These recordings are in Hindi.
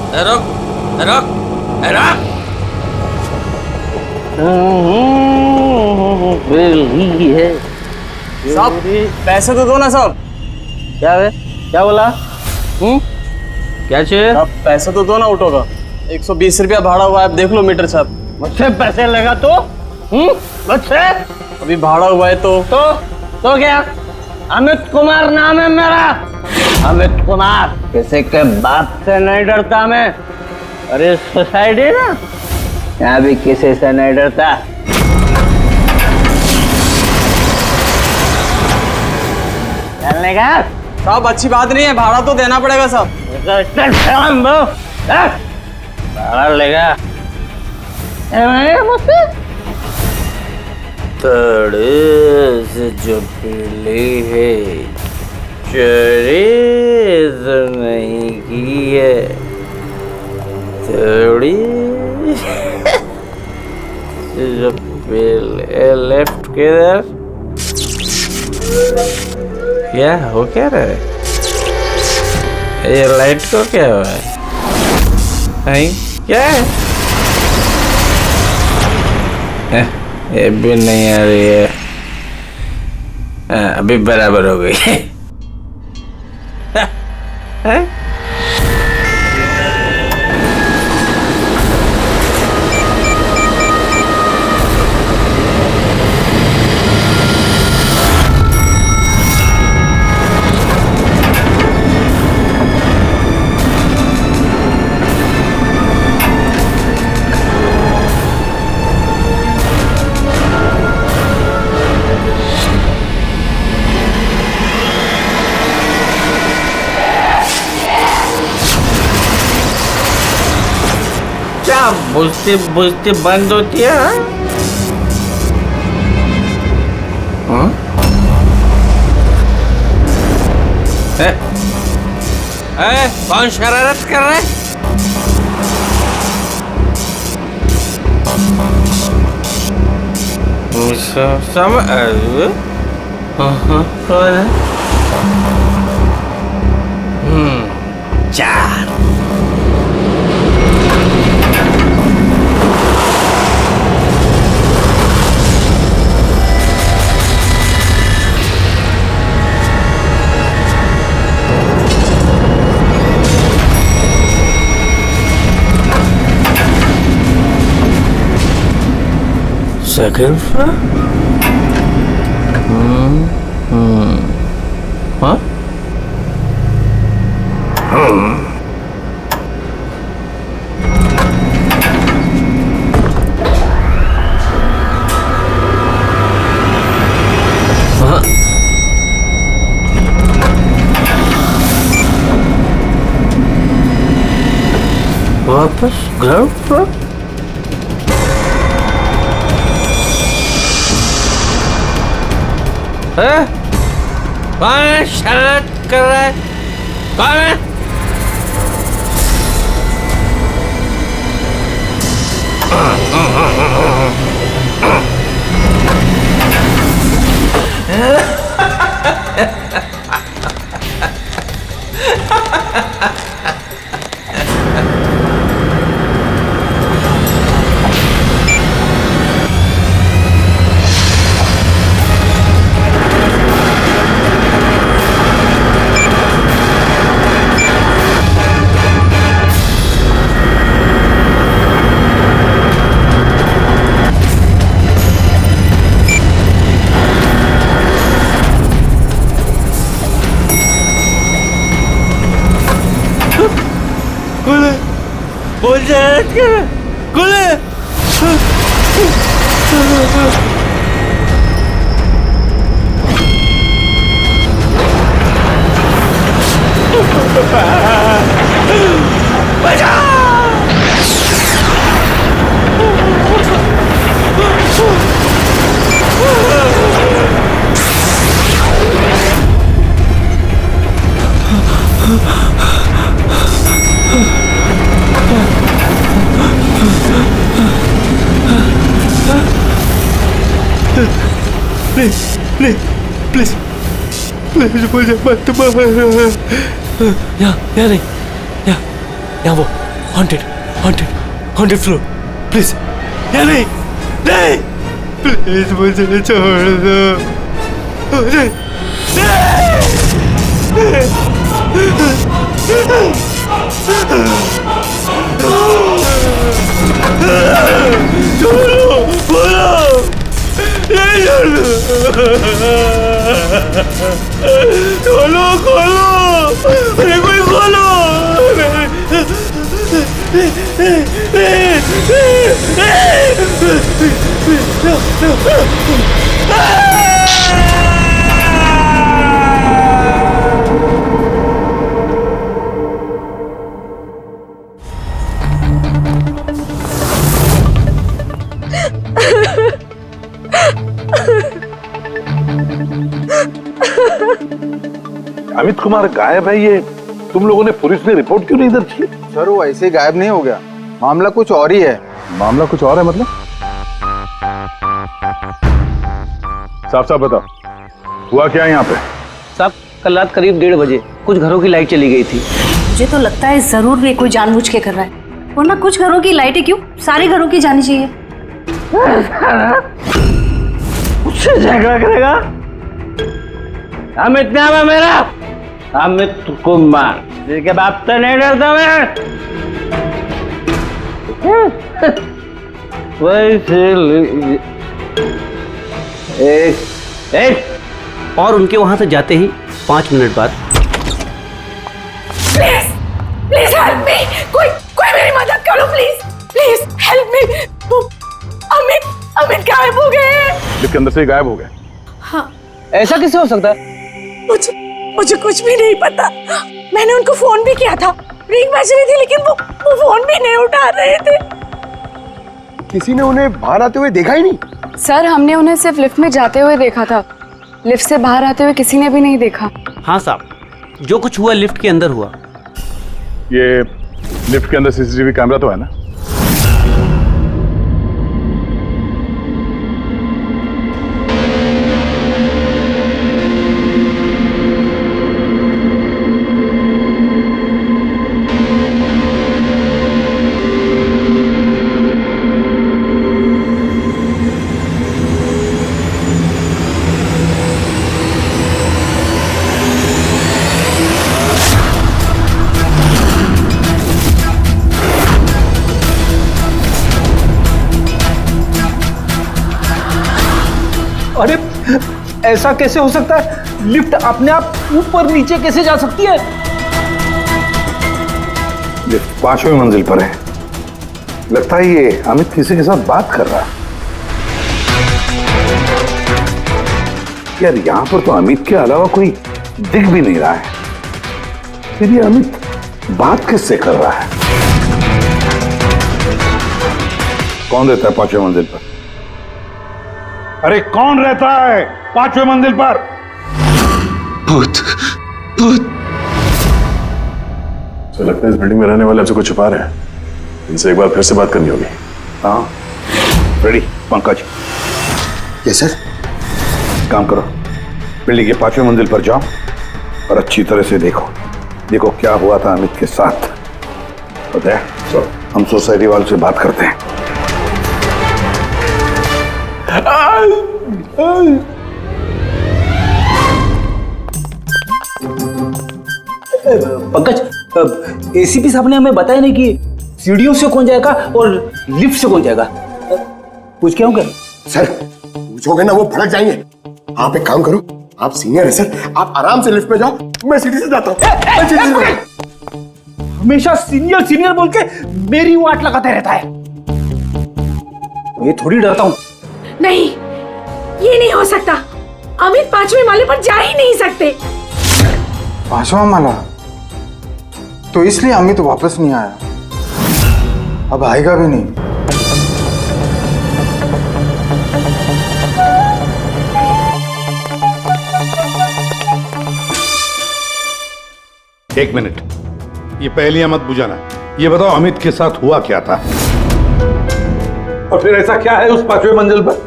रुक रुक रुक। बिल्ली है साहब पैसे तो दो ना साहब। क्या है? क्या बोला? क्या चाहिए? आप पैसे तो दो ना ऑटो का। 120 रुपया भाड़ा हुआ है, आप देख लो मीटर साहब। मुझसे पैसे लगा तो? मुझसे? अभी भाड़ा हुआ है तो क्या? अमित कुमार नाम है मेरा। अमित कुमार किसी के बाप से नहीं डरता मैं। अरे सोसाइटी ना, यहाँ भी किसी से नहीं डरता। चलने का साहब अच्छी बात नहीं है, भाड़ा तो देना पड़ेगा साहब। भाड़ा लेगा मुझसे? थोड़े से जो पीली है, चोरी तो नहीं की है, थोड़ी जो पीले लेफ्ट किधर? क्या हो क्या रहा है? ये लाइट को क्या हुआ है? नहीं क्या है? ये भी नहीं आ रही है। अभी बराबर हो गई है। क्या बुझती बुझती बंद होती है? हाँ? कौन शरारत कर रहा है? कौन है? चार। Second floor? Huh? वापस ग्राउंड फ्लोर? कौन है शरारत कर रहा है? कौन है? बोल शरारत कर रहा है? कौन है? प्लीज मुझे मत मार। यहाँ नहीं, यहाँ वो हॉन्टेड फ्लोर प्लीज। या नहीं नहीं प्लीज मुझे छोड़ दो। नहीं, छोड़ो बोलो नहीं छोड़ो खोलो अरे कोई खोलो। अमित कुमार गायब है, ये तुम लोगों ने पुलिस ने रिपोर्ट क्यों नहीं दर्ज की? सर वो ऐसे ही गायब नहीं हो गया, मामला कुछ और ही है। मामला कुछ और है मतलब? साफ साफ बताओ, हुआ क्या यहाँ पे? साहब कल रात करीब 1:30 बजे कुछ घरों की लाइट चली गई थी। मुझे तो लगता है जरूर ये कोई जानबूझ के कर रहा है, वरना कुछ घरों की लाइटें क्यों, सारे घरों की जानी चाहिए। उससे झगड़ा करेगा? अमित नाम है मेरा, अमित कुमार। इसके बाप से नहीं डरता मैं। और उनके वहां से जाते ही 5 मिनट बाद प्लीज प्लीज हेल्प मी, कोई मेरी मदद करो please please help me. Amit गायब हो गए। लिफ्ट के अंदर से ही गायब हो गए? हाँ। ऐसा कैसे हो सकता है? मुझे कुछ भी नहीं पता। मैंने उनको फोन भी किया था, रिंग बज रही थी, लेकिन वो फोन भी नहीं उठा रहे थे। किसी ने उन्हें बाहर आते हुए देखा ही नहीं? सर हमने उन्हें सिर्फ लिफ्ट में जाते हुए देखा था, लिफ्ट से बाहर आते हुए किसी ने भी नहीं देखा। हाँ साहब, जो कुछ हुआ लिफ्ट के अंदर हुआ। ये लिफ्ट के अंदर सीसीटीवी कैमरा तो है ना? अरे ऐसा कैसे हो सकता है? लिफ्ट अपने आप ऊपर नीचे कैसे जा सकती है? लिफ्ट 5वीं मंजिल पर है। लगता है ये अमित किसी के साथ बात कर रहा है। यार यहाँ पर तो अमित के अलावा कोई दिख भी नहीं रहा है, फिर ये अमित बात किससे कर रहा है? कौन रहता है 5वीं मंजिल पर? अरे कौन रहता है 5वीं मंजिल पर? भूत भूत। तो लगता है इस बिल्डिंग में रहने वाले आपसे कुछ छुपा रहे हैं। इनसे एक बार फिर से बात करनी होगी। हाँ रेडी पंकज? Yes sir. काम करो, बिल्डिंग के 5वीं मंजिल पर जाओ और अच्छी तरह से देखो क्या हुआ था अमित के साथ। पता है हम सोसाइटी वालों से बात करते हैं। पंकज, एसीपी साहब ने हमें बताया नहीं कि सीढ़ियों से कौन जाएगा और लिफ्ट से कौन जाएगा। कुछ क्या होगा? सर पूछोगे ना वो भड़क जाएंगे। आप एक काम करो, आप सीनियर है सर, आप आराम से लिफ्ट में जाओ, मैं सीढ़ी से जाता हूँ। हमेशा सीनियर सीनियर बोल के मेरी वाट लगाते रहता है। ये थोड़ी डरता हूँ। नहीं, ये नहीं हो सकता। अमित 5वें माले पर जा ही नहीं सकते। 5वां माला? तो इसलिए अमित वापस नहीं आया, अब आएगा भी नहीं। एक मिनट, ये पहेलियां मत बुझाना। ये बताओ अमित के साथ हुआ क्या था? और फिर ऐसा क्या है उस 5वीं मंजिल पर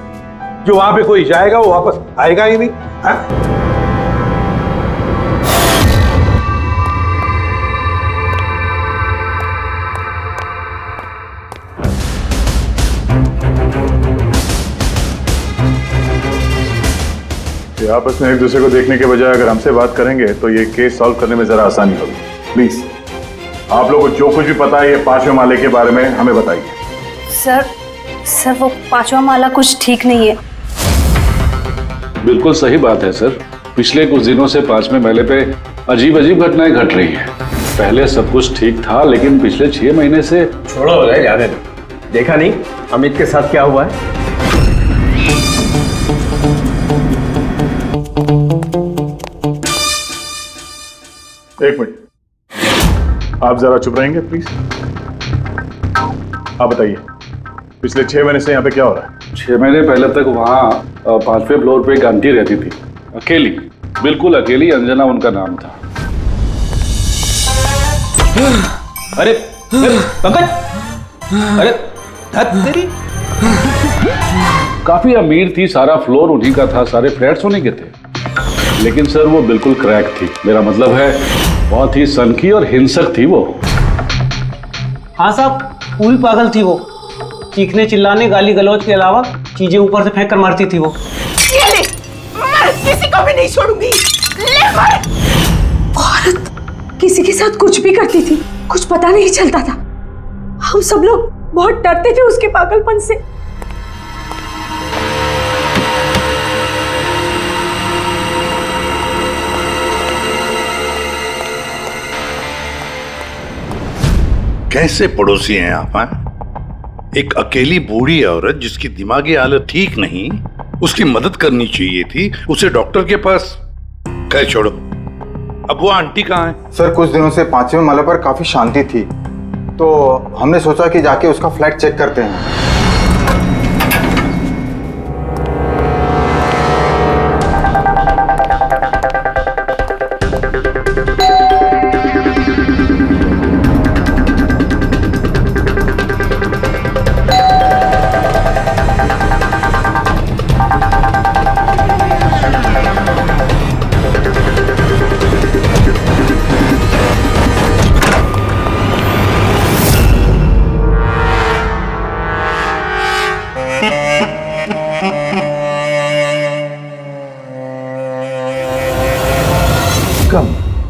जो वहां पे कोई जाएगा वो वापस आएगा ही नहीं? हाँ? आपस में एक दूसरे को देखने के बजाय अगर हमसे बात करेंगे तो ये केस सॉल्व करने में जरा आसानी होगी। प्लीज आप लोगों को जो कुछ भी पता है ये 5वें माले के बारे में हमें बताइए। सर वो 5वां माला कुछ ठीक नहीं है। बिल्कुल सही बात है सर। पिछले कुछ दिनों से 5वें माले पे अजीब अजीब घटनाएं घट रही हैं। पहले सब कुछ ठीक था, लेकिन पिछले 6 महीने से छोड़ो हो जाए, जाने दो। देखा नहीं अमित के साथ क्या हुआ है? एक मिनट, आप जरा चुप रहेंगे प्लीज। आप बताइए पिछले 6 महीने से यहाँ पे क्या हो रहा है? 6 महीने पहले तक वहाँ 5वें फ्लोर पे एक आंटी रहती थी, अकेली, बिल्कुल अकेली। अंजना उनका नाम था। अरे पंकज, अरे तेरी काफी अमीर थी, सारा फ्लोर उन्हीं का था, सारे फ्लैट्स उन्हीं के थे। लेकिन सर वो बिल्कुल क्रैक थी। मेरा मतलब है बहुत ही सनकी और हिंसक थी वो। हाँ साहब, पूरी पागल थी वो। चीखने चिल्लाने गाली गलौज के अलावा चीजें ऊपर से फेंक कर मारती थी वो। ये ले, मैं किसी को भी नहीं छोड़ूंगी। ले मर। औरत किसी के साथ कुछ भी करती थी, कुछ पता नहीं चलता था। हम सब लोग बहुत डरते थे उसके पागलपन से। कैसे पड़ोसी हैं आप? एक अकेली बूढ़ी औरत जिसकी दिमागी हालत ठीक नहीं, उसकी मदद करनी चाहिए थी, उसे डॉक्टर के पास। खैर छोड़ो, अब वो आंटी कहाँ है? सर कुछ दिनों से 5वें माले पर काफी शांति थी, तो हमने सोचा कि जाके उसका फ्लैट चेक करते हैं।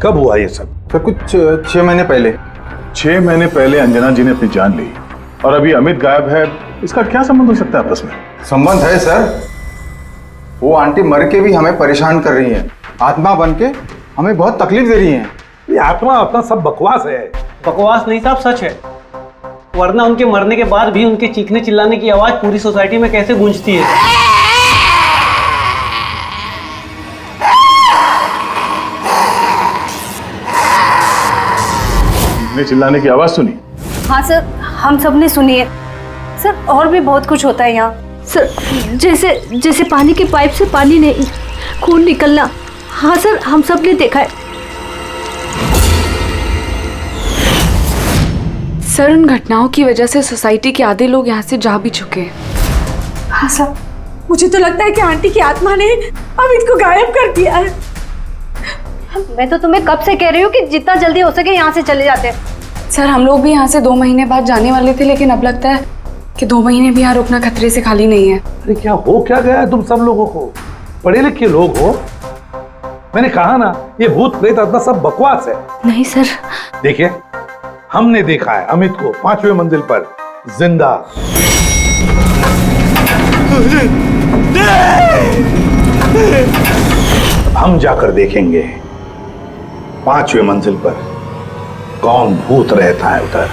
कब हुआ ये सब? फिर कुछ 6 महीने पहले। 6 महीने पहले अंजना जी ने अपनी जान ली और अभी अमित गायब है। इसका क्या संबंध हो सकता है आपस में? संबंध है सर। वो आंटी मर के भी हमें परेशान कर रही है, आत्मा बन के हमें बहुत तकलीफ दे रही है। ये आत्मा अपना सब बकवास है। बकवास नहीं साहब, सच है। वरना उनके मरने के बाद भी उनके चीखने चिल्लाने की आवाज पूरी सोसाइटी में कैसे गूंजती है। चिल्लाने की आवाज सुनी? हाँ सर, हम सब ने सुनी है सर। और भी बहुत कुछ होता है यहाँ सर, जैसे पानी की पाइप से पानी नहीं, खून निकलना। हाँ सर, हम सब ने देखा है। सर उन घटनाओं की वजह से सोसाइटी के आधे लोग यहाँ से जा भी चुके हैं। हाँ सर, मुझे तो लगता है कि आंटी की आत्मा ने अमित को गायब कर दिया है। मैं तो तुम्हें कब से कह रही हूँ कि जितना जल्दी हो सके यहाँ से चले जाते हैं। सर हम लोग भी यहाँ से 2 महीने बाद जाने वाले थे, लेकिन अब लगता है कि 2 महीने भी यहाँ रुकना खतरे से खाली नहीं है। अरे क्या हो क्या गया है तुम सब लोगों को? पढ़े लिखे लोग हो। मैंने कहा ना, ये भूत प्रेत आत्मा सब बकवास है। नहीं सर। देखिए, हमने देखा है अमित को 5वें मंजिल पर जिंदा। हम जाकर देखेंगे 5वें मंजिल पर कौन भूत रहता है उधर।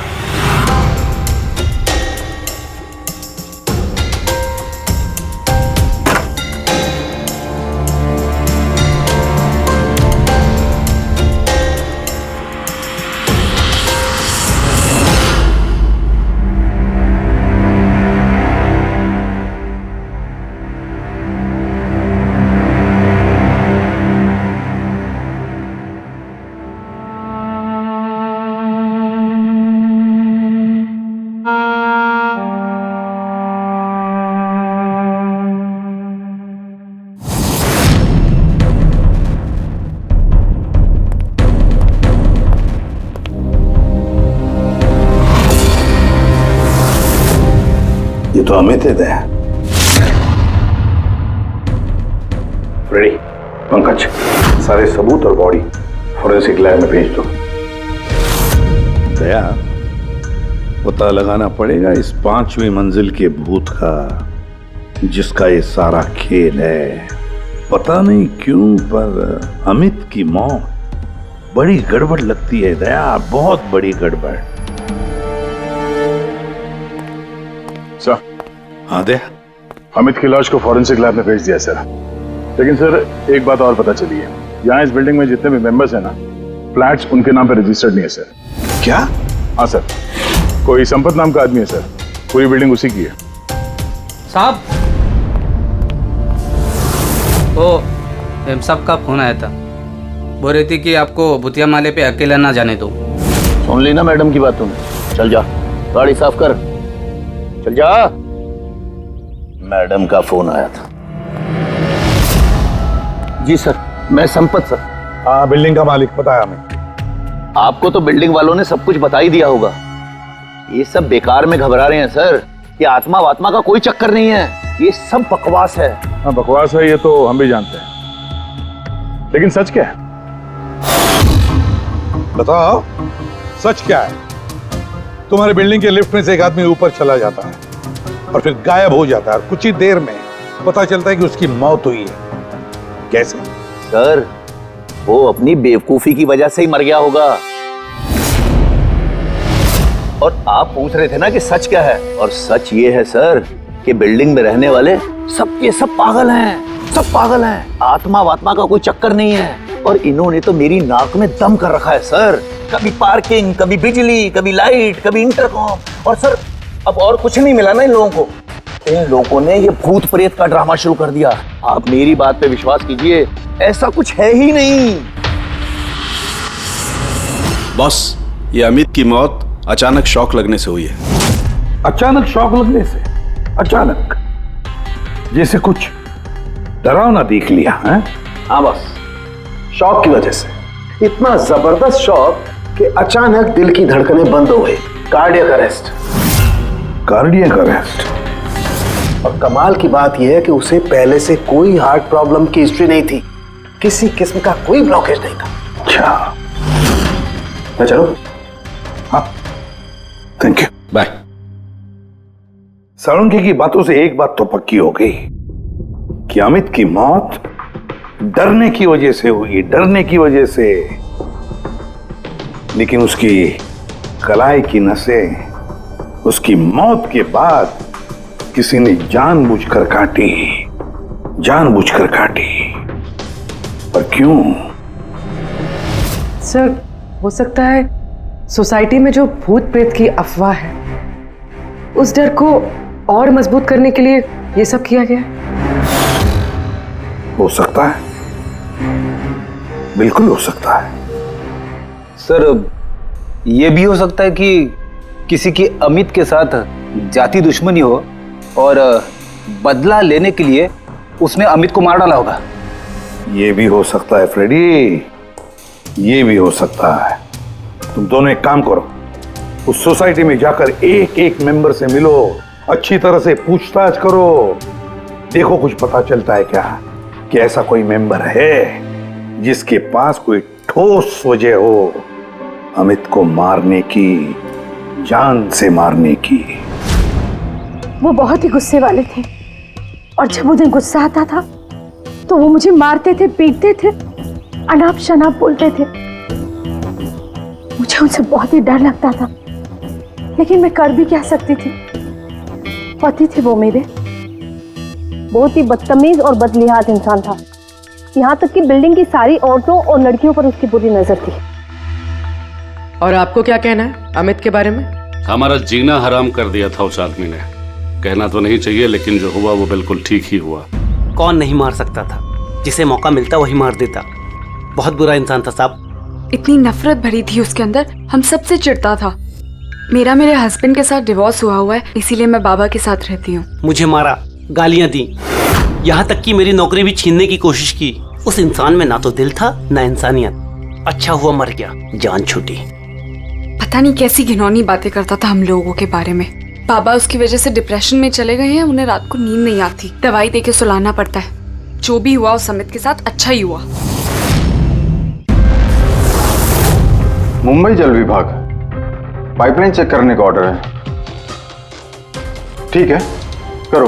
ये तो अमित है। फ्रेडी, पंकज, सारे सबूत और बॉडी फोरेंसिक लैब में भेज दो। दया, पता लगाना पड़ेगा इस 5वीं मंजिल के भूत का, जिसका ये सारा खेल है। पता नहीं क्यों पर अमित की मौत बड़ी गड़बड़ लगती है दया, बहुत बड़ी गड़बड़। सर। हाँ दया। अमित की लाश को फॉरेंसिक लैब में भेज दिया सर। लेकिन सर एक बात और पता चली है, यहाँ इस बिल्डिंग में जितने भी मेंबर्स हैं ना, फ्लैट्स उनके नाम पे रजिस्टर्ड नहीं है सर। क्या? हाँ सर, कोई संपत नाम का आदमी है सर, पूरी बिल्डिंग उसी की है। साहब, वो एम साहब का फोन आया था, बोल रही थी कि आपको भूतिया माले पे अकेला ना जाने दो। सुन ली ना मैडम की बात तुमने? चल जा, गाड़ी साफ कर, चल जा। मैडम का फोन आया था। जी सर, मैं संपत सर। हाँ, बिल्डिंग का मालिक, पता है हमें। आपको तो बिल्डिंग वालों ने सब कुछ बता ही दिया होगा। ये सब बेकार में घबरा रहे हैं सर। ये आत्मा वात्मा का कोई चक्कर नहीं है, ये सब बकवास है। हाँ बकवास है, ये तो हम भी जानते हैं, लेकिन सच क्या है? बताओ, सच क्या है? तुम्हारे बिल्डिंग के लिफ्ट में से एक आदमी ऊपर चला जाता है और फिर गायब हो जाता है, और कुछ ही देर में पता चलता है कि उसकी मौत हुई है। कैसे? सर, वो अपनी बेवकूफी की वजह से ही मर गया होगा। और आप पूछ रहे थे ना कि सच क्या है, और सच ये है सर कि बिल्डिंग में रहने वाले सब के सब पागल हैं, सब पागल हैं। आत्मा वात्मा का कोई चक्कर नहीं है। और इन्होंने तो मेरी नाक में दम कर रखा है सर। कभी पार्किंग, कभी बिजली, कभी लाइट, कभी इंटरकॉम। और सर अब और कुछ नहीं मिला ना इन लोगों को। इन लोगों ने ये भूत प्रेत का ड्रामा शुरू कर दिया। आप मेरी बात पे विश्वास कीजिए, ऐसा कुछ है ही नहीं। बॉस, ये अमित की मौत अचानक शॉक लगने से हुई है। अचानक शॉक लगने से? अचानक? जैसे कुछ डरावना देख लिया है? हाँ बस, शॉक की वजह से। इतना जबरदस्त शॉक कि अचानक दिल की धड़कनें बंद हो गई। Cardiac arrest. Cardiac arrest? और कमाल की बात यह है कि उसे पहले से कोई हार्ट प्रॉब्लम की हिस्ट्री नहीं थी, किसी किस्म का कोई ब्लॉकेज नहीं था। अच्छा, मैं चलो? हाँ, थैंक यू, बाय। साळुंखे की बातों से एक बात तो पक्की हो गई कि अमित की मौत डरने की वजह से हुई, डरने की वजह से। लेकिन उसकी कलाई की नसें उसकी मौत के बाद किसी ने जानबूझकर काटी, जानबूझकर काटी। पर क्यों? सर, हो सकता है सोसाइटी में जो भूत प्रेत की अफवाह है, उस डर को और मजबूत करने के लिए ये सब किया गया। हो सकता है, बिल्कुल हो सकता है। सर, ये भी हो सकता है कि किसी की अमित के साथ जाति दुश्मनी हो और बदला लेने के लिए उसने अमित को मार डाला होगा। ये भी हो सकता है फ्रेडी, ये भी हो सकता है। तुम दोनों एक काम करो, उस सोसाइटी में जाकर एक एक मेंबर से मिलो, अच्छी तरह से पूछताछ करो। देखो कुछ पता चलता है क्या कि ऐसा कोई मेंबर है जिसके पास कोई ठोस वजह हो अमित को मारने की, जान से मारने की। वो बहुत ही गुस्से वाले थे, और जब उन्हें गुस्सा आता था तो वो मुझे मारते थे, पीटते थे, अनाप शनाप बोलते थे। मुझे उनसे बहुत ही डर लगता था, लेकिन मैं कर भी क्या सकती थी। पति थे वो मेरे। बहुत ही बदतमीज और बदलिहाज इंसान था। यहाँ तक कि बिल्डिंग की सारी औरतों और लड़कियों पर उसकी बुरी नजर थी। और आपको क्या कहना है अमित के बारे में? हमारा जीना हराम कर दिया था उस आदमी ने। कहना तो नहीं चाहिए, लेकिन जो हुआ वो बिल्कुल ठीक ही हुआ। कौन नहीं मार सकता था? जिसे मौका मिलता वही मार देता। बहुत बुरा इंसान था साहब। इतनी नफरत भरी थी उसके अंदर, हम सबसे चिढ़ता था। मेरे हस्बैंड के साथ डिवोर्स हुआ है, इसीलिए मैं बाबा के साथ रहती हूँ। मुझे मारा, गालियां दी, यहाँ तक कि मेरी नौकरी भी छीनने की कोशिश की। उस इंसान में ना तो दिल था ना इंसानियत। अच्छा हुआ मर गया, जान छूटी। पता नहीं कैसी घिनौनी बातें करता था हम लोगों के बारे में। बाबा उसकी वजह से डिप्रेशन में चले गए हैं, उन्हें रात को नींद नहीं आती, दवाई देके सुलाना पड़ता है। जो भी हुआ उस अमित के साथ अच्छा ही हुआ। मुंबई जल विभाग पाइपलाइन चेक करने का ऑर्डर है। ठीक है, करो।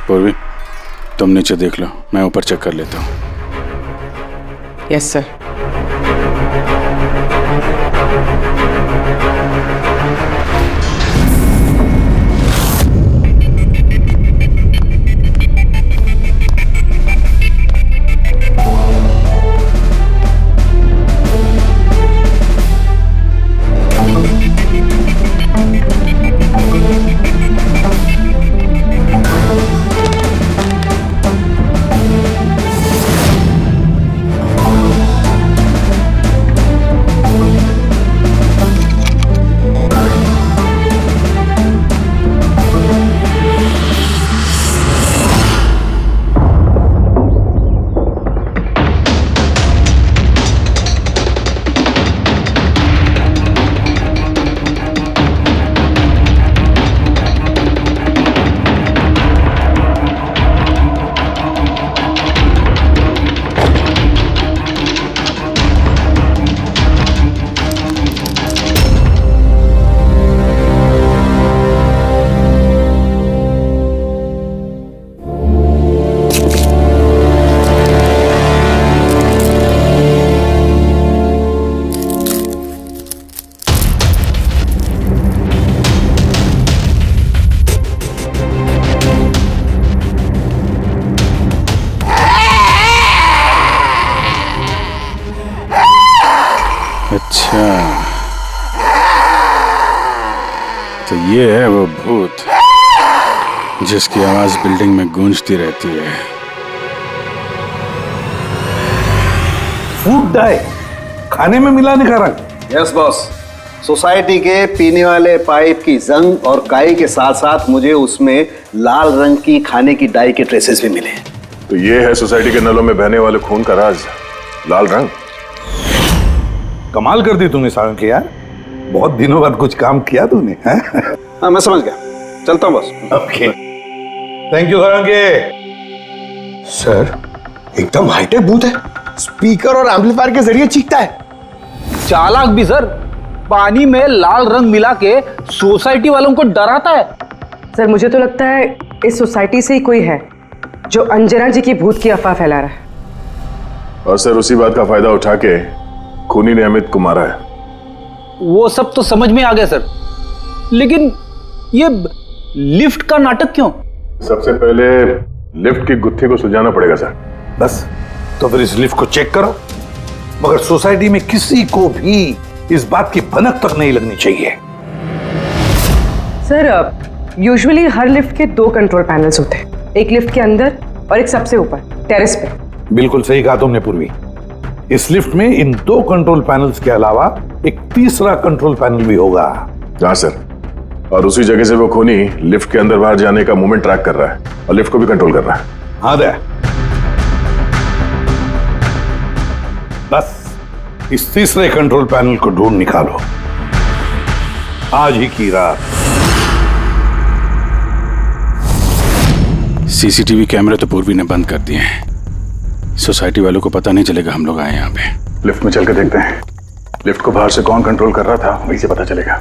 पूर्वी, तुम नीचे देख लो, मैं ऊपर चेक कर लेता हूँ। Yes sir. अच्छा, तो ये है वो भूत जिसकी आवाज बिल्डिंग में गूंजती रहती है। फूड डाई खाने में मिलाने का रंग। यस बॉस, सोसाइटी के पीने वाले पाइप की जंग और काई के साथ साथ मुझे उसमें लाल रंग की खाने की डाई के ट्रेसेस भी मिले। तो ये है सोसाइटी के नलों में बहने वाले खून का राज, लाल रंग। कमाल कर दी तूने सारंग के यार, बहुत दिनों बाद कुछ काम किया तूने। हाँ मैं समझ गया, चलता हूँ बस। ओके, थैंक यू सारंग के। सर एकदम हाईटेक भूत है, स्पीकर और एम्पलीफायर के जरिए चीखता है। चालाक भी सर, पानी में लाल रंग मिला के सोसाइटी वालों को डराता है। सर मुझे तो लगता है इस सोसाइटी से ही कोई है जो अंजना जी की भूत की अफवाह फैला रहा है। और सर उसी बात का फायदा उठा के खूनी ने अमित को मारा है। वो सब तो समझ में आ गया सर, लेकिन ये लिफ्ट का नाटक क्यों? सबसे पहले लिफ्ट की गुत्थी को सुलझाना पड़ेगा सर। बस, तो फिर इस लिफ्ट को चेक करो, मगर सोसाइटी में किसी को भी इस बात की भनक तक नहीं लगनी चाहिए। सर यूजुअली हर लिफ्ट के 2 कंट्रोल पैनल्स होते हैं, एक लिफ्ट के अंदर और एक सबसे ऊपर टेरेस पे। बिल्कुल सही कहा तुमने पूर्वी, इस लिफ्ट में इन 2 कंट्रोल पैनल्स के अलावा एक तीसरा कंट्रोल पैनल भी होगा। हाँ सर, और उसी जगह से वो खूनी लिफ्ट के अंदर बाहर जाने का मूवमेंट ट्रैक कर रहा है और लिफ्ट को भी कंट्रोल कर रहा है। हाँ दे, बस इस तीसरे कंट्रोल पैनल को ढूंढ निकालो आज ही की रात। सीसीटीवी कैमरे तो पूर्वी ने बंद कर दिए हैं, सोसाइटी वालों को पता नहीं चलेगा हम लोग आए यहाँ पे। लिफ्ट में चल के देखते हैं, लिफ्ट को बाहर से कौन कंट्रोल कर रहा था वहीं से पता चलेगा।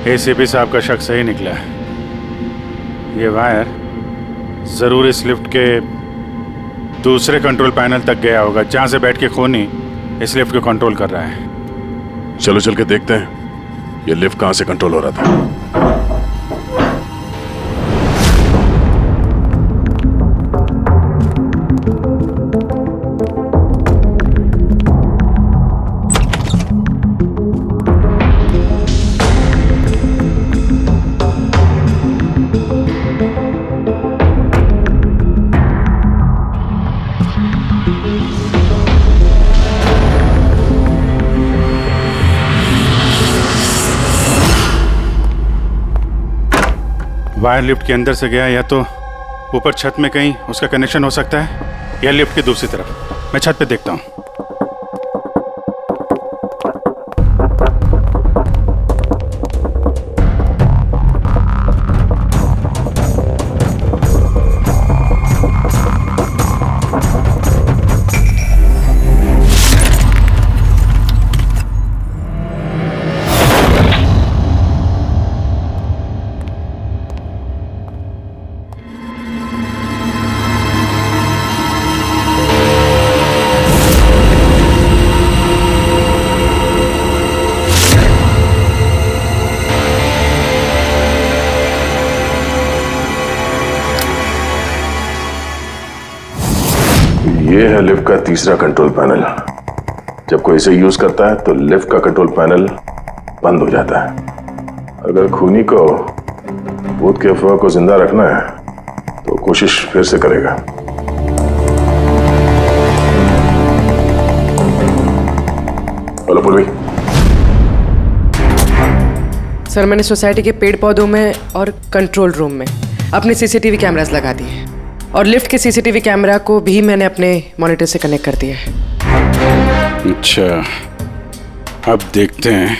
एसीपी साहब का शक सही निकला है, ये वायर जरूर इस लिफ्ट के दूसरे कंट्रोल पैनल तक गया होगा जहां से बैठ के खूनी इस लिफ्ट को कंट्रोल कर रहा है। चलो चल के देखते हैं ये लिफ्ट कहां से कंट्रोल हो रहा था। वायर लिफ्ट के अंदर से गया, या तो ऊपर छत में कहीं उसका कनेक्शन हो सकता है, या लिफ्ट की दूसरी तरफ। मैं छत पे देखता हूँ। ये है लिफ्ट का तीसरा कंट्रोल पैनल। जब कोई इसे यूज करता है तो लिफ्ट का कंट्रोल पैनल बंद हो जाता है। अगर खूनी को भूत के अफवाह को जिंदा रखना है तो कोशिश फिर से करेगा। हेलो पूर्वी। सर, मैंने सोसाइटी के पेड़ पौधों में और कंट्रोल रूम में अपने सीसीटीवी कैमरास लगा दिए और लिफ्ट के सीसीटीवी कैमरा को भी मैंने अपने मॉनिटर से कनेक्ट कर दिया है। अच्छा, अब देखते हैं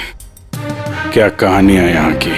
क्या कहानी है यहाँ की।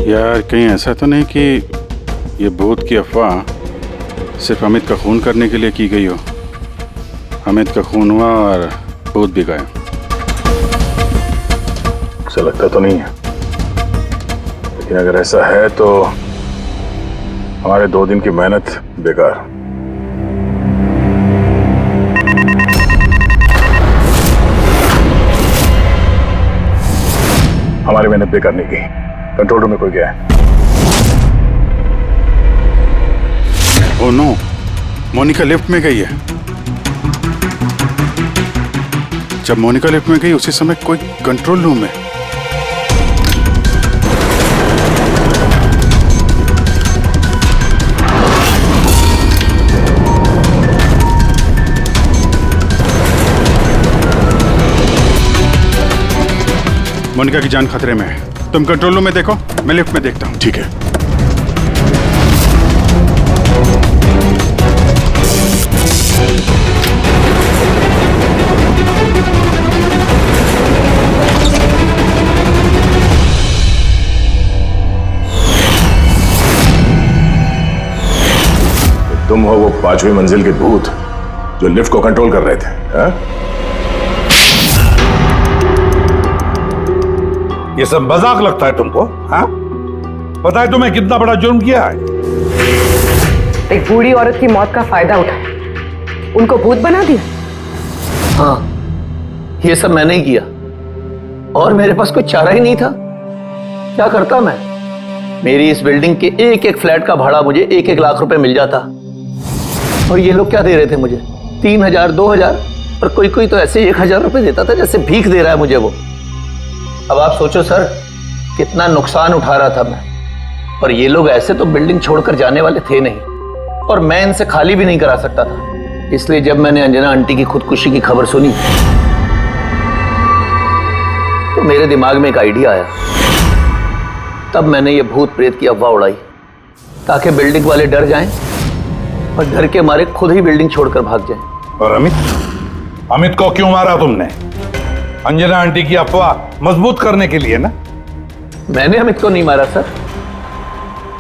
यार, कहीं ऐसा तो नहीं कि ये भूत की अफवाह सिर्फ अमित का खून करने के लिए की गई हो। अमित का खून हुआ और भूत भी गए। ऐसा लगता तो नहीं है, लेकिन अगर ऐसा है तो हमारे 2 दिन की मेहनत बेकार। हमारी मेहनत बेकार नहीं की। कंट्रोल रूम में कोई गया है? ओह नो, मोनिका लिफ्ट में गई है। जब मोनिका लिफ्ट में गई उसी समय कोई कंट्रोल रूम में। मोनिका की जान खतरे में है। तुम कंट्रोल रूम में देखो, मैं लिफ्ट में देखता हूँ। ठीक है। तुम हो वो 5वीं मंजिल के भूत जो लिफ्ट को कंट्रोल कर रहे थे, हा? ये सब मजाक लगता है तुमको? हाँ? पता है तुम्हें कितना बड़ा जुर्म किया है? एक बूढ़ी औरत की मौत का फायदा उठाया, उनको भूत बना दिया। हाँ, ये सब मैंने ही किया और मेरे पास कोई चारा ही नहीं था। क्या करता मैं? मेरी इस बिल्डिंग के एक एक फ्लैट का भाड़ा मुझे 1-1 लाख रुपए मिल जाता और ये लोग क्या दे रहे थे मुझे? 3,000, 2,000 और कोई कोई तो ऐसे 1,000 रुपए देता था जैसे भीख दे रहा है मुझे वो। अब आप सोचो सर, कितना नुकसान उठा रहा था मैं। और ये लोग ऐसे तो बिल्डिंग छोड़कर जाने वाले थे नहीं और मैं इनसे खाली भी नहीं करा सकता था। इसलिए जब मैंने अंजना आंटी की खुदकुशी की खबर सुनी तो मेरे दिमाग में एक आइडिया आया। तब मैंने ये भूत प्रेत की अफवाह उड़ाई ताकि बिल्डिंग वाले डर जाएं और डर के मारे खुद ही बिल्डिंग छोड़कर भाग जाएं। और अमित को क्यों मारा तुमने? अंजना आंटी की अफवाह मजबूत करने के लिए ना? मैंने अमित को नहीं मारा सर।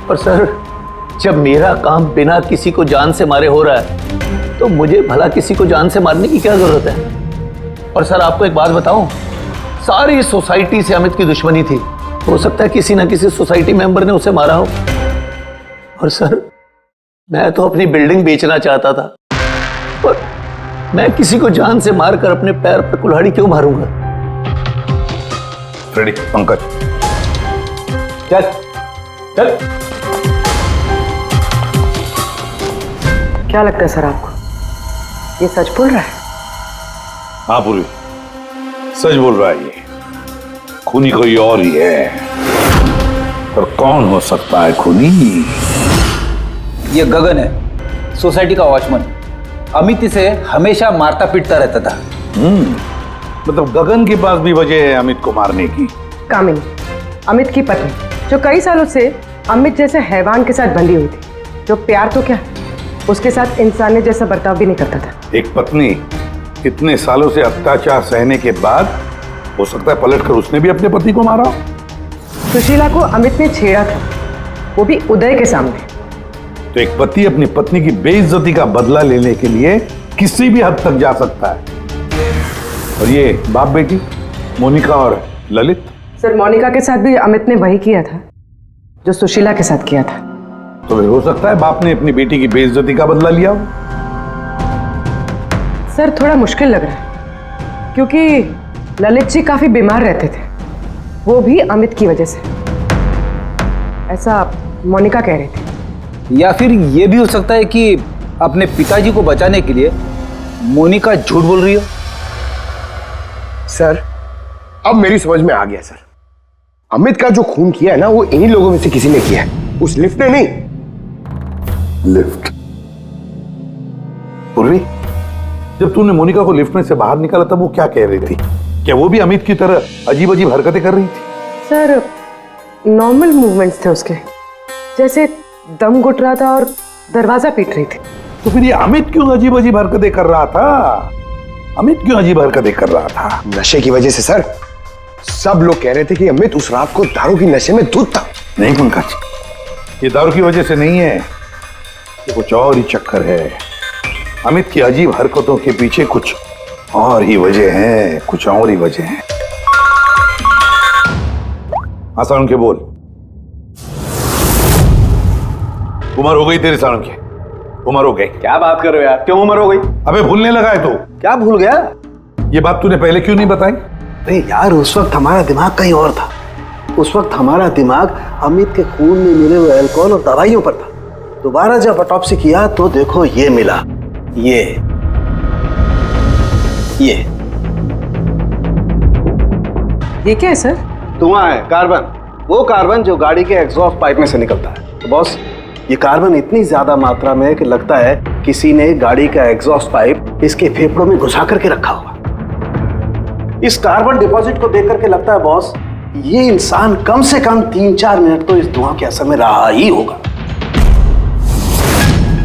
पर सर, जब मेरा काम बिना किसी को जान से मारे हो रहा है तो मुझे भला किसी को जान से मारने की क्या जरूरत है? और सर आपको एक बात बताऊं, सारी सोसाइटी से अमित की दुश्मनी थी। हो सकता है किसी ना किसी सोसाइटी मेंबर ने उसे मारा हो। और सर मैं तो अपनी बिल्डिंग बेचना चाहता था, पर मैं किसी को जान से मारकर अपने पैर पर कुल्हाड़ी क्यों मारूंगा? फ्रेडी, पंकज, चल चल। क्या लगता है सर आपको, ये सच बोल रहा है? हाँ पूर्वी, सच बोल रहा है। ये खूनी कोई और ही है, पर कौन हो सकता है खूनी? ये गगन है, सोसाइटी का वॉचमैन। अमित इसे हमेशा मारता पीटता रहता था। मतलब गगन के पास भी वजह है अमित को मारने की। कामिनी, अमित की पत्नी, जो कई सालों से अमित जैसे हैवान के साथ बंधी हुई थी, जो प्यार तो क्या उसके साथ इंसानियत जैसा बर्ताव भी नहीं करता था। एक पत्नी इतने सालों से अत्याचार सहने के बाद हो सकता है पलटकर उसने भी अपने पति को मारा। सुशीला को अमित ने छेड़ा था, वो भी उदय के सामने। तो एक पति अपनी पत्नी की बेइज्जती का बदला लेने के लिए किसी भी हद तक जा सकता है। और ये बाप बेटी मोनिका और ललित। सर मोनिका के साथ भी अमित ने वही किया था जो सुशीला के साथ किया था। तो फिर हो सकता है बाप ने अपनी बेटी की बेइज्जती का बदला लिया हो। सर थोड़ा मुश्किल लग रहा है, क्योंकि ललित जी काफी बीमार रहते थे, वो भी अमित की वजह से, ऐसा मोनिका कह रही थी। या फिर ये भी हो सकता है कि अपने पिताजी को बचाने के लिए मोनिका झूठ बोल रही हो। सर अब मेरी समझ में आ गया सर, अमित का जो खून किया है ना, वो इन्हीं लोगों में से किसी ने किया है, उस लिफ्ट ने नहीं। लिफ्ट? पूर्वी, जब तूने मोनिका को लिफ्ट में से बाहर निकाला तब वो क्या कह रही थी? क्या वो भी अमित की तरह अजीब अजीब हरकतें कर रही थी? सर नॉर्मल मूवमेंट्स थे उसके, जैसे दम घुट रहा था और दरवाजा पीट रही थी। तो फिर ये अमित क्यों अजीब अजीब हरकतें कर रहा था? अमित क्यों अजीब हरकतें कर रहा था? नशे की वजह से सर। सब लोग कह रहे थे कि अमित उस रात को दारू की नशे में धुत था। नहीं पंकज, ये दारू की वजह से नहीं है, ये कुछ और ही चक्कर है। अमित की अजीब हरकतों के पीछे कुछ और ही वजह है, कुछ और ही वजह है। हाँ सारुण के बोल। उम्र हो गई तेरी सारुण की, उम्र हो गई। क्या बात कर रहे हो यार, क्यों उम्र हो गई? अबे भूलने लगा है तू। क्या भूल गया? ये बात तूने पहले क्यों नहीं बताई? अरे यार उस वक्त हमारा दिमाग कहीं और था। उस वक्त हमारा दिमाग अमित के खून में मिले हुए अल्कोहल और दवाइयों पर था। दोबारा जब ऑटोप्सी किया तो देखो ये मिला, ये क्या है सर? धुआं है, कार्बन। वो कार्बन जो गाड़ी के एग्जॉस्ट पाइप में से निकलता है। तो बॉस ये कार्बन इतनी ज्यादा मात्रा में कि लगता है किसी ने गाड़ी का एग्जॉस्ट पाइप इसके फेफड़ों में घुसा करके रखा हुआ। इस कार्बन डिपॉजिट को देख करके लगता है बॉस ये इंसान कम से कम 3-4 मिनट तो इस धुआं के असर में रहा ही होगा।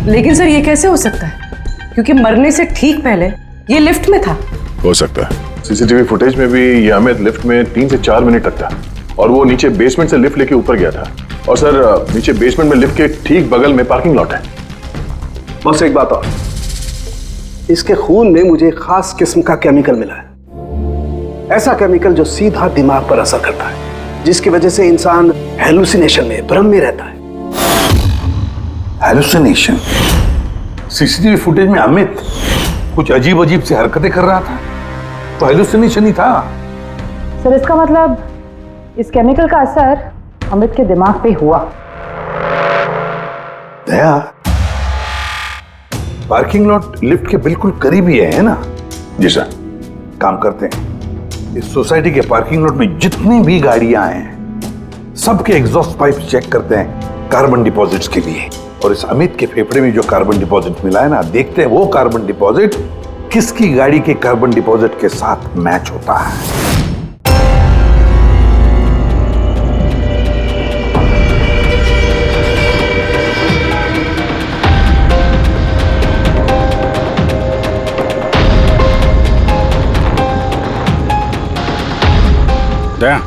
लेकिन सर ये कैसे हो सकता है, क्योंकि मरने से ठीक पहले ये लिफ्ट में था। हो सकता है। सीसीटीवी फुटेज में भी ये अमित लिफ्ट में 3 से 4 मिनट तक था और वो नीचे बेसमेंट से लिफ्ट लेके ऊपर गया था। और सर नीचे बेसमेंट में लिफ्ट के ठीक बगल में पार्किंग लॉट है। बस एक बात और, इसके खून में मुझे एक खास किस्म का केमिकल मिला है। ऐसा केमिकल जो सीधा दिमाग पर असर करता है, जिसकी वजह से इंसान हेलुसिनेशन में, भ्रम में रहता है। हेलुसिनेशन? सीसीटीवी फुटेज में अमित कुछ अजीब अजीब सी हरकतें कर रहा था, तो हेलुसिनेशन ही था। सर इसका मतलब इस केमिकल का असर अमित के दिमाग पे हुआ। दया, पार्किंग लॉट लिफ्ट के बिल्कुल करीब ही है ना? जी सर। काम करते हैं, इस सोसाइटी के पार्किंग लॉट में जितनी भी गाड़ियां हैं सबके एग्जॉस्ट पाइप चेक करते हैं कार्बन डिपॉजिट्स के लिए। और इस अमित के फेफड़े में जो कार्बन डिपॉजिट मिला है ना, देखते हैं वो कार्बन डिपॉजिट किसकी गाड़ी के कार्बन डिपॉजिट के साथ मैच होता है। दया,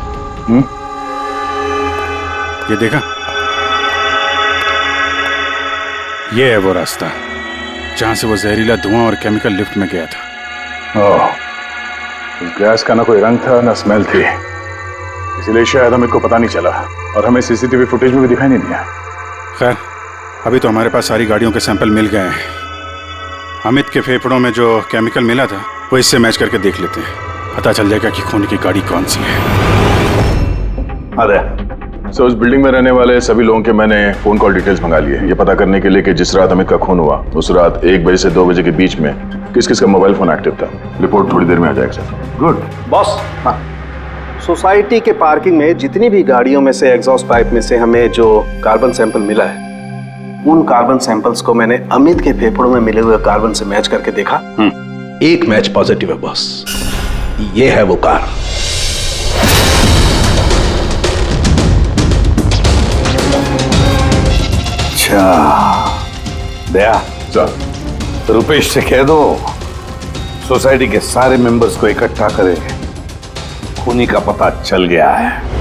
ये देखा, ये है वो रास्ता जहां से वो जहरीला धुआं और केमिकल लिफ्ट में गया था। ओह, उस गैस का ना कोई रंग था ना स्मेल थी, इसलिए शायद हमें को पता नहीं चला और हमें सीसीटीवी फुटेज में भी दिखाई नहीं दिया। खैर, अभी तो हमारे पास सारी गाड़ियों के सैंपल मिल गए हैं। अमित के फेफड़ों में जो केमिकल मिला था वो इससे मैच करके देख लेते हैं, पता चल जाएगा कि खून की गाड़ी कौन सी है। अरे सो उस बिल्डिंग में रहने वाले सभी लोगों के मैंने फोन कॉल डिटेल्स मंगा लिए, ये पता करने के लिए कि जिस रात अमित का खून हुआ उस रात 1 बजे से 2 बजे के बीच में किस किस का मोबाइल फोन एक्टिव था। रिपोर्ट थोड़ी देर में आ जाएगा सर। Good boss. हाँ, सोसाइटी के पार्किंग में जितनी भी गाड़ियों में से एग्जॉस्ट पाइप में से हमें जो कार्बन सैंपल मिला है, उन कार्बन सैंपल्स को मैंने अमित के फेफड़ों में मिले हुए कार्बन से मैच करके देखा। एक मैच पॉजिटिव है बॉस, ये है वो कार। अच्छा दया सर, रुपेश से कह दो सोसाइटी के सारे मेंबर्स को इकट्ठा करें, खूनी का पता चल गया है।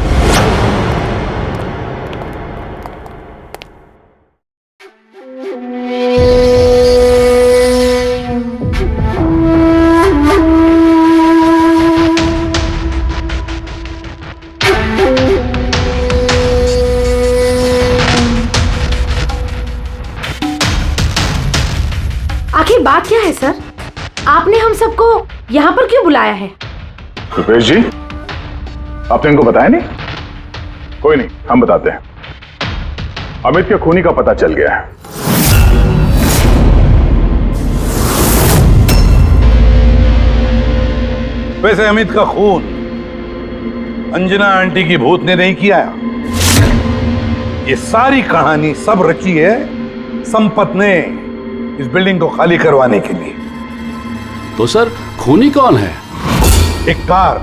आखिर बात क्या है सर? आपने हम सबको यहाँ पर क्यों बुलाया है? रुपेश जी, आपने इनको बताया नहीं? कोई नहीं, हम बताते हैं। अमित के खूनी का पता चल गया है। वैसे अमित का खून अंजना आंटी की भूत ने नहीं किया। ये सारी कहानी सब रची है संपत ने इस बिल्डिंग को खाली करवाने के लिए। तो सर खूनी कौन है? एक कार।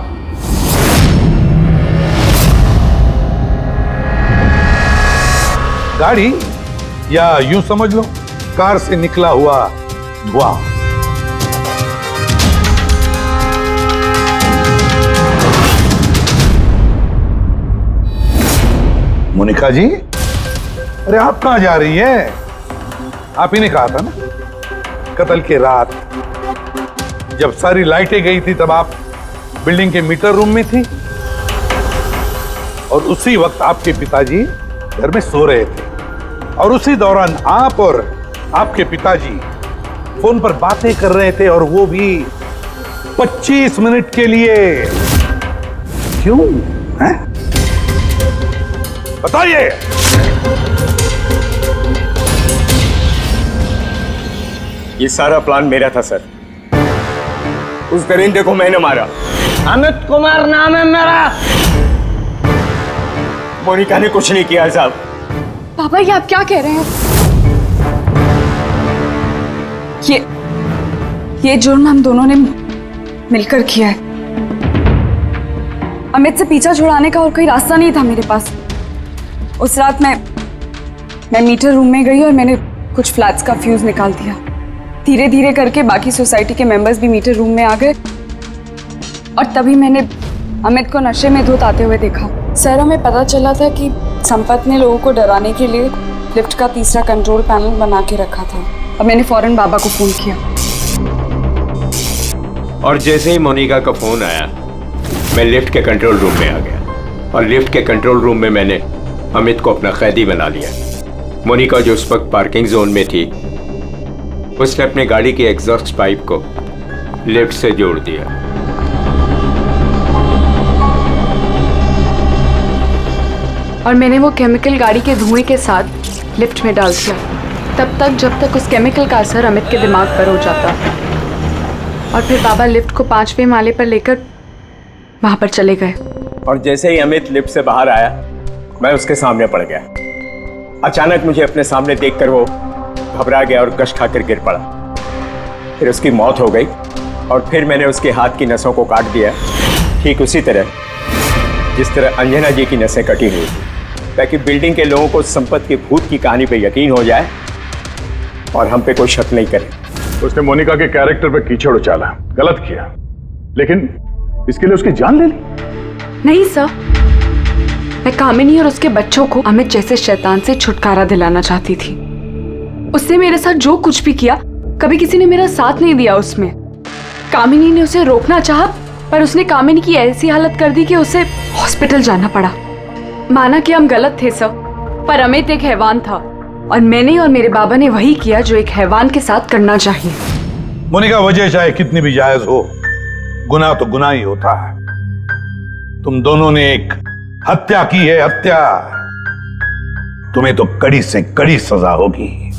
गाड़ी, या यूं समझ लो कार से निकला हुआ धुआं। मोनिका जी, अरे आप कहां जा रही है? आप ही ने कहा था ना कत्ल के रात जब सारी लाइटें गई थी तब आप बिल्डिंग के मीटर रूम में थी और उसी वक्त आपके पिताजी घर में सो रहे थे और उसी दौरान आप और आपके पिताजी फोन पर बातें कर रहे थे और वो भी 25 मिनट के लिए। क्यों है? बताइए। ये सारा प्लान मेरा था सर। उस दरिंदे को मैंने मारा। अमित कुमार नाम है मेरा। मोनिका ने कुछ नहीं किया साहब। पापा ये आप क्या कह रहे हैं? ये जुर्म हम दोनों ने मिलकर किया है। अमित से पीछा छुड़ाने का और कोई रास्ता नहीं था मेरे पास। उस रात मैं मीटर रूम में गई और मैंने कुछ फ्लैट्स का फ्यूज निकाल दिया। धीरे धीरे करके बाकी सोसाइटी के मेंबर्स भी मीटर रूम में आ गए और तभी मैंने अमित को नशे में धुत आते हुए देखा। सर हमें पता चला था कि संपत ने लोगों को डराने के लिए लिफ्ट का तीसरा कंट्रोल पैनल बना के रखा था और मैंने फौरन बाबा को फोन किया। और जैसे ही मोनिका का फोन आया मैं लिफ्ट के कंट्रोल रूम में आ गया और लिफ्ट के कंट्रोल रूम में मैंने अमित को अपना कैदी बना लिया। मोनिका जो उस वक्त पार्किंग जोन में थी उसने अपनी गाड़ी की एग्जॉस्ट पाइप को लिफ्ट से जोड़ दिया। और मैंने वो केमिकल गाड़ी के धुएं के साथ लिफ्ट में डाल दिया तब तक जब तक उस केमिकल का असर अमित के दिमाग पर हो जाता। और फिर बाबा लिफ्ट को 5वें माले पर लेकर वहां पर चले गए। और जैसे ही अमित लिफ्ट से बाहर आया मैं उसके सामने पड़ गया। अचानक मुझे अपने सामने देखकर वो घबरा गया और गश खाकर गिर पड़ा। फिर उसकी मौत हो गई और फिर मैंने उसके हाथ की नसों को काट दिया, ठीक उसी तरह जिस तरह अंजना जी की नसें कटी हुई थी, ताकि बिल्डिंग के लोगों को संपत के भूत की कहानी पे यकीन हो जाए और हम पे कोई शक नहीं करे। उसने मोनिका के कैरेक्टर पे कीचड़ उछाला, गलत किया, लेकिन इसके लिए उसकी जान ले ली। नहीं सर, मैं कामिनी और उसके बच्चों को अमित जैसे शैतान से छुटकारा दिलाना चाहती थी। उसने मेरे साथ जो कुछ भी किया कभी किसी ने मेरा साथ नहीं दिया उसमें। कामिनी ने उसे रोकना चाहा, पर उसने कामिनी की ऐसी हालत कर दी कि उसे हॉस्पिटल जाना पड़ा। माना कि हम गलत थे सर, पर अमित एक हैवान था और मैंने और मेरे बाबा ने वही किया जो एक हैवान के साथ करना चाहिए। मोनिका, वजह चाहे कितनी भी जायज हो, गुनाह तो गुनाह ही होता है। तुम दोनों ने एक हत्या की है, हत्या। तुम्हें तो कड़ी से कड़ी सजा होगी।